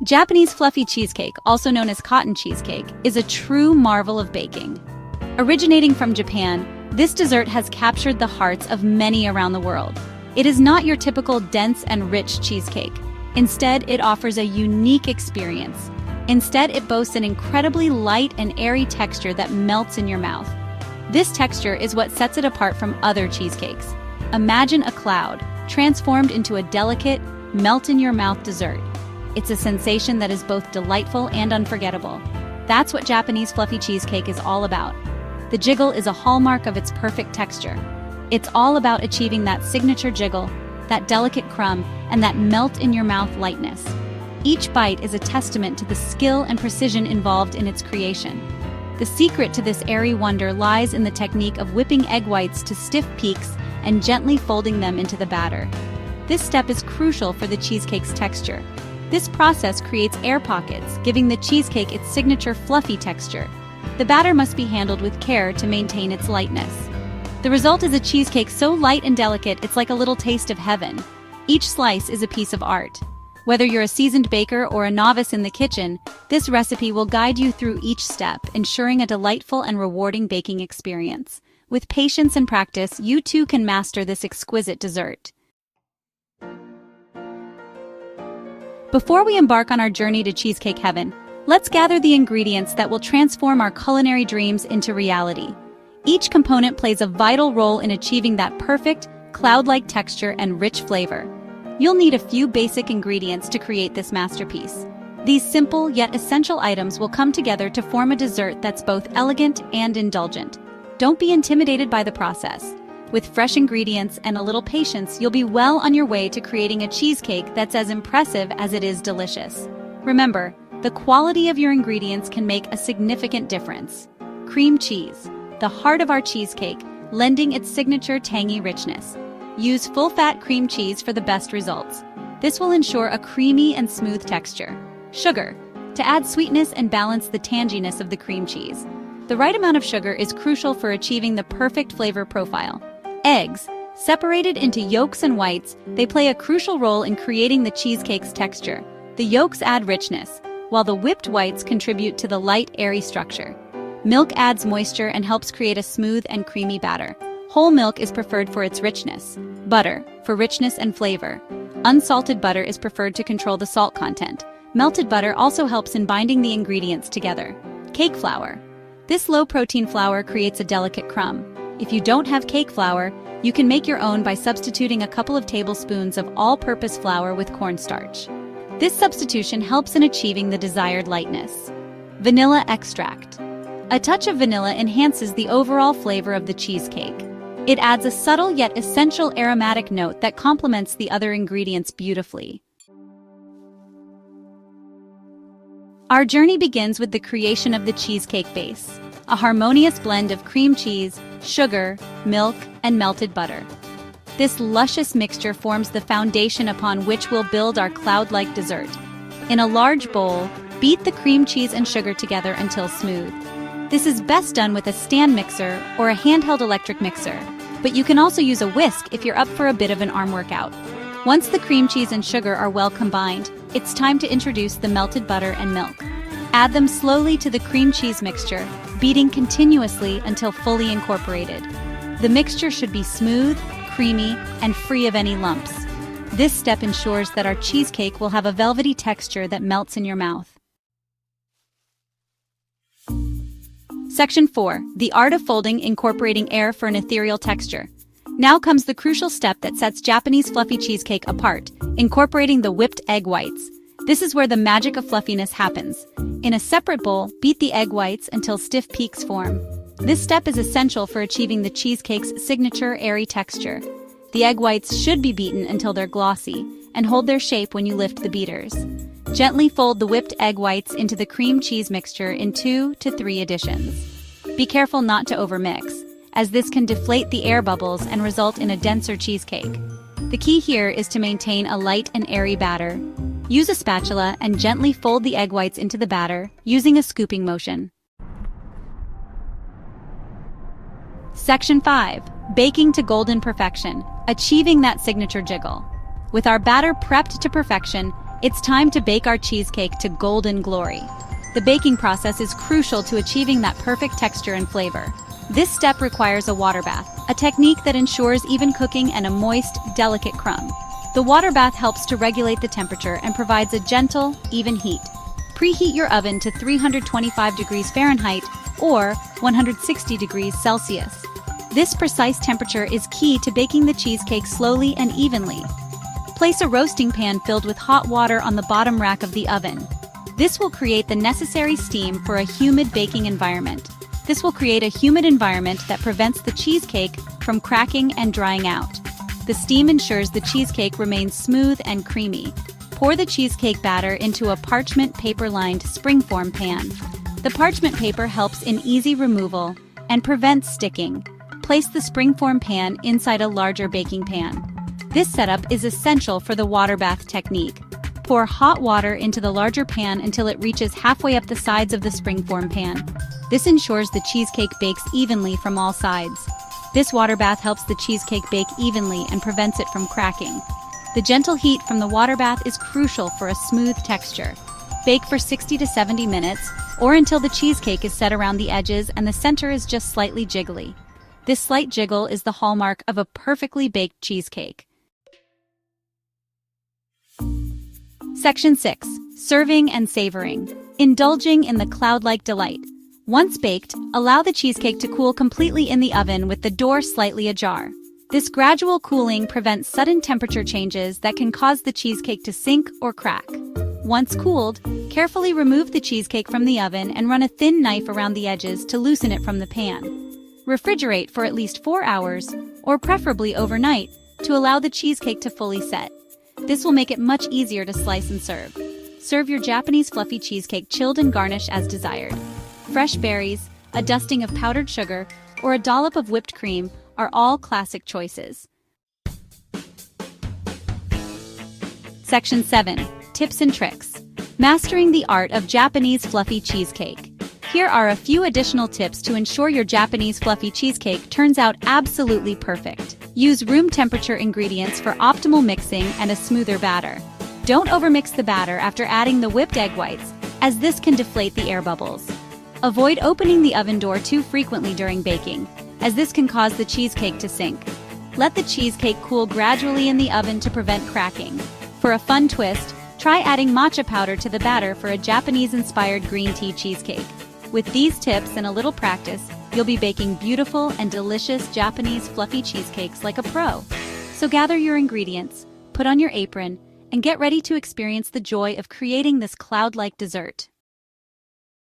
Japanese fluffy cheesecake, also known as cotton cheesecake, is a true marvel of baking. Originating from Japan, this dessert has captured the hearts of many around the world. It is not your typical dense and rich cheesecake. Instead, it offers a unique experience. Instead, it boasts an incredibly light and airy texture that melts in your mouth. This texture is what sets it apart from other cheesecakes. Imagine a cloud transformed into a delicate, melt-in-your-mouth dessert. It's a sensation that is both delightful and unforgettable. That's what Japanese fluffy cheesecake is all about. The jiggle is a hallmark of its perfect texture. It's all about achieving that signature jiggle, that delicate crumb, and that melt-in-your-mouth lightness. Each bite is a testament to the skill and precision involved in its creation. The secret to this airy wonder lies in the technique of whipping egg whites to stiff peaks and gently folding them into the batter. This step is crucial for the cheesecake's texture. This process creates air pockets, giving the cheesecake its signature fluffy texture. The batter must be handled with care to maintain its lightness. The result is a cheesecake so light and delicate it's like a little taste of heaven. Each slice is a piece of art. Whether you're a seasoned baker or a novice in the kitchen, this recipe will guide you through each step, ensuring a delightful and rewarding baking experience. With patience and practice, you too can master this exquisite dessert. Before we embark on our journey to cheesecake heaven, let's gather the ingredients that will transform our culinary dreams into reality. Each component plays a vital role in achieving that perfect, cloud-like texture and rich flavor. You'll need a few basic ingredients to create this masterpiece. These simple yet essential items will come together to form a dessert that's both elegant and indulgent. Don't be intimidated by the process. With fresh ingredients and a little patience, you'll be well on your way to creating a cheesecake that's as impressive as it is delicious. Remember, the quality of your ingredients can make a significant difference. Cream cheese, the heart of our cheesecake, lending its signature tangy richness. Use full-fat cream cheese for the best results. This will ensure a creamy and smooth texture. Sugar, to add sweetness and balance the tanginess of the cream cheese. The right amount of sugar is crucial for achieving the perfect flavor profile. Eggs, separated into yolks and whites, they play a crucial role in creating the cheesecake's texture. The yolks add richness, while the whipped whites contribute to the light, airy structure. Milk adds moisture and helps create a smooth and creamy batter. Whole milk is preferred for its richness. Butter, for richness and flavor. Unsalted butter is preferred to control the salt content. Melted butter also helps in binding the ingredients together. Cake flour. This low-protein flour creates a delicate crumb. If you don't have cake flour, you can make your own by substituting a couple of tablespoons of all-purpose flour with cornstarch. This substitution helps in achieving the desired lightness. Vanilla extract. A touch of vanilla enhances the overall flavor of the cheesecake. It adds a subtle yet essential aromatic note that complements the other ingredients beautifully. Our journey begins with the creation of the cheesecake base, a harmonious blend of cream cheese, sugar, milk, and melted butter. This luscious mixture forms the foundation upon which we'll build our cloud-like dessert. In a large bowl, beat the cream cheese and sugar together until smooth. This is best done with a stand mixer or a handheld electric mixer, but you can also use a whisk if you're up for a bit of an arm workout. Once the cream cheese and sugar are well combined, it's time to introduce the melted butter and milk. Add them slowly to the cream cheese mixture, beating continuously until fully incorporated. The mixture should be smooth, creamy, and free of any lumps. This step ensures that our cheesecake will have a velvety texture that melts in your mouth. Section 4. The art of folding, incorporating air for an ethereal texture. Now comes the crucial step that sets Japanese fluffy cheesecake apart, incorporating the whipped egg whites. This is where the magic of fluffiness happens. In a separate bowl, beat the egg whites until stiff peaks form. This step is essential for achieving the cheesecake's signature airy texture. The egg whites should be beaten until they're glossy and hold their shape when you lift the beaters. Gently fold the whipped egg whites into the cream cheese mixture in 2 to 3 additions. Be careful not to overmix, as this can deflate the air bubbles and result in a denser cheesecake. The key here is to maintain a light and airy batter. Use a spatula and gently fold the egg whites into the batter, using a scooping motion. Section 5. Baking to golden perfection, achieving that signature jiggle. With our batter prepped to perfection, It's time to bake our cheesecake to golden glory. The baking process is crucial to achieving that perfect texture and flavor. This step requires a water bath, a technique that ensures even cooking and a moist, delicate crumb. The water bath helps to regulate the temperature and provides a gentle, even heat. Preheat your oven to 325 degrees Fahrenheit or 160 degrees Celsius. This precise temperature is key to baking the cheesecake slowly and evenly. Place a roasting pan filled with hot water on the bottom rack of the oven. This will create the necessary steam for a humid baking environment. This will create a humid environment that prevents the cheesecake from cracking and drying out. The steam ensures the cheesecake remains smooth and creamy. Pour the cheesecake batter into a parchment paper-lined springform pan. The parchment paper helps in easy removal and prevents sticking. Place the springform pan inside a larger baking pan. This setup is essential for the water bath technique. Pour hot water into the larger pan until it reaches halfway up the sides of the springform pan. This ensures the cheesecake bakes evenly from all sides. This water bath helps the cheesecake bake evenly and prevents it from cracking. The gentle heat from the water bath is crucial for a smooth texture. Bake for 60 to 70 minutes, or until the cheesecake is set around the edges and the center is just slightly jiggly. This slight jiggle is the hallmark of a perfectly baked cheesecake. Section 6. Serving and savoring. Indulging in the cloud-like delight. Once baked, allow the cheesecake to cool completely in the oven with the door slightly ajar. This gradual cooling prevents sudden temperature changes that can cause the cheesecake to sink or crack. Once cooled, carefully remove the cheesecake from the oven and run a thin knife around the edges to loosen it from the pan. Refrigerate for at least 4 hours, or preferably overnight, to allow the cheesecake to fully set. This will make it much easier to slice and serve. Serve your Japanese fluffy cheesecake chilled and garnish as desired. Fresh berries, a dusting of powdered sugar, or a dollop of whipped cream are all classic choices. Section 7. Tips and tricks. Mastering the art of Japanese fluffy cheesecake. Here are a few additional tips to ensure your Japanese fluffy cheesecake turns out absolutely perfect. Use room temperature ingredients for optimal mixing and a smoother batter. Don't overmix the batter after adding the whipped egg whites, as this can deflate the air bubbles. Avoid opening the oven door too frequently during baking, as this can cause the cheesecake to sink. Let the cheesecake cool gradually in the oven to prevent cracking. For a fun twist, try adding matcha powder to the batter for a Japanese-inspired green tea cheesecake. With these tips and a little practice, you'll be baking beautiful and delicious Japanese fluffy cheesecakes like a pro. So gather your ingredients, put on your apron, and get ready to experience the joy of creating this cloud-like dessert.